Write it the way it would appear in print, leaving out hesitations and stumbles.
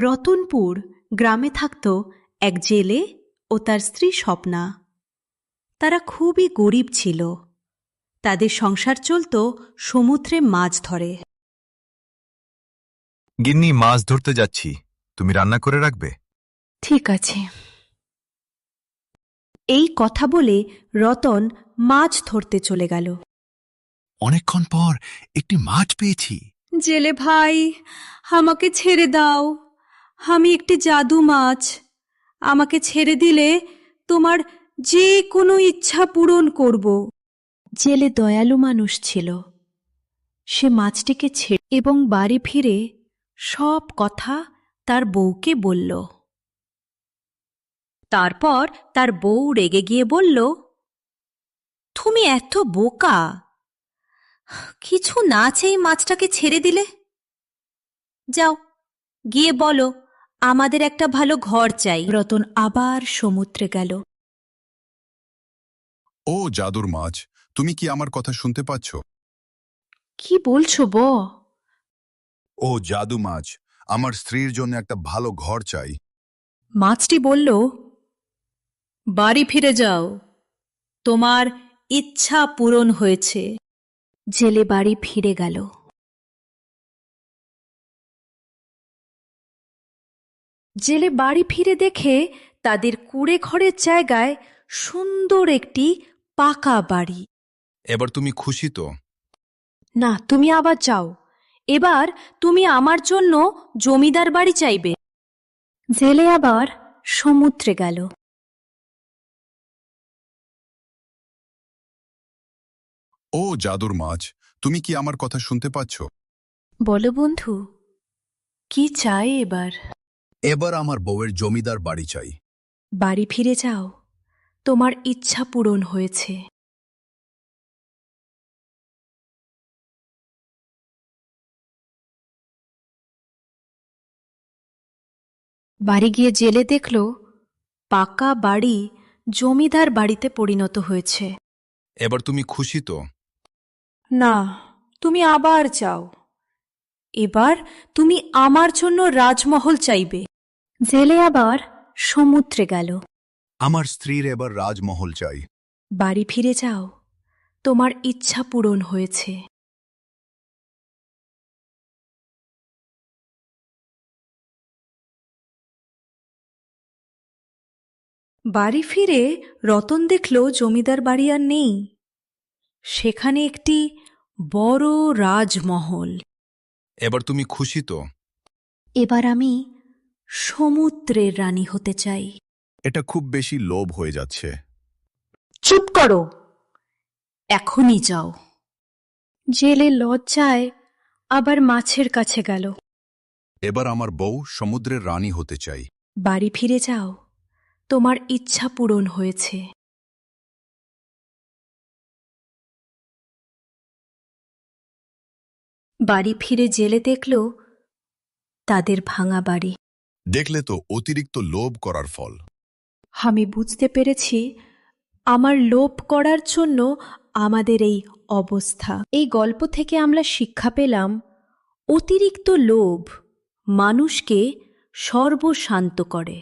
রতনপুর গ্রামে থাকত এক জেলে ও তার স্ত্রী স্বপ্না। তারা খুবই গরিব ছিল। তাদের সংসার চলত সমুদ্রে মাছ ধরে। গিন্নি, মাছ ধরতে যাচ্ছি, তুমি রান্না করে রাখবে? ঠিক আছে। এই কথা বলে রতন মাছ ধরতে চলে গেল। অনেকক্ষণ পর একটি মাছ পেয়েছি। জেলে ভাই, আমাকে ছেড়ে দাও, আমি একটি জাদু মাছ। আমাকে ছেড়ে দিলে তোমার যে কোনো ইচ্ছা পূরণ করব। জেলে দয়ালু মানুষ ছিল। সে মাছটিকে ছেড়ে এবং বাড়ি ফিরে সব কথা তার বউকে বলল। তারপর তার বউ রেগে গিয়ে বলল, তুমি এত বোকা, কিছু না চেয়ে মাছটাকে ছেড়ে দিলে। যাও, গিয়ে বলো আমাদের একটা ভালো ঘর চাই। রতন আবার সমুদ্রে গেল। ও জাদুর মাছ, তুমি কি আমার কথা শুনতে পাচ্ছ? কি বলছো বউ? ও জাদু মাছ, আমার স্ত্রীর জন্য একটা ভালো ঘর চাই। মাছটি বলল, বাড়ি ফিরে যাও, তোমার ইচ্ছা পূরণ হয়েছে। জেলে বাড়ি ফিরে গেল। জেলে বাড়ি ফিরে দেখে তাদের কুঁড়ে ঘরের জায়গায় সুন্দর একটি পাকা বাড়ি। এবার তুমি খুশি তো? না, তুমি আবার যাও। এবার তুমি আমার জন্য জমিদার বাড়ি চাইবে। জেলে আবার সমুদ্রে গেল। ও জাদুর মাছ, তুমি কি আমার কথা শুনতে পাচ্ছ? বলো বন্ধু, কি চাই এবার? এবার আমার বউয়ের জমিদার বাড়ি চাই। বাড়ি ফিরে যাও, তোমার ইচ্ছা পূরণ হয়েছে। বাড়ি গিয়ে জেলে দেখল পাকা বাড়ি জমিদার বাড়িতে পরিণত হয়েছে। এবার তুমি খুশি তো? না, তুমি আবার যাও। এবার তুমি আমার জন্য রাজমহল চাইবে। জেলে আবার সমুদ্রে গেল। আমার স্ত্রীর এবার রাজমহল চাই। বাড়ি ফিরে যাও, তোমার ইচ্ছা পূরণ হয়েছে। বাড়ি ফিরে রতন দেখল জমিদার বাড়ি আর নেই। সেখানে একটি বড় রাজমহল। এবার তুমি খুশি তো? এবার আমি সমুদ্রের রানী হতে চাই। এটা খুব বেশি লোভ হয়ে যাচ্ছে। চুপ করো, এখনই যাও। জেলে লজ্জায় আবার মাছের কাছে গেল। এবার আমার বউ সমুদ্রের রানী হতে চাই। বাড়ি ফিরে যাও, তোমার ইচ্ছা পূরণ হয়েছে। বাড়ি ফিরে জেলে দেখল তাদের ভাঙা বাড়ি। দেখলে তো, অতিরিক্ত লোভ করার ফল। আমি বুঝতে পেরেছি আমার লোভ করার জন্য আমাদের এই অবস্থা। এই গল্প থেকে আমরা শিক্ষা পেলাম, অতিরিক্ত লোভ মানুষকে সর্বশান্ত করে।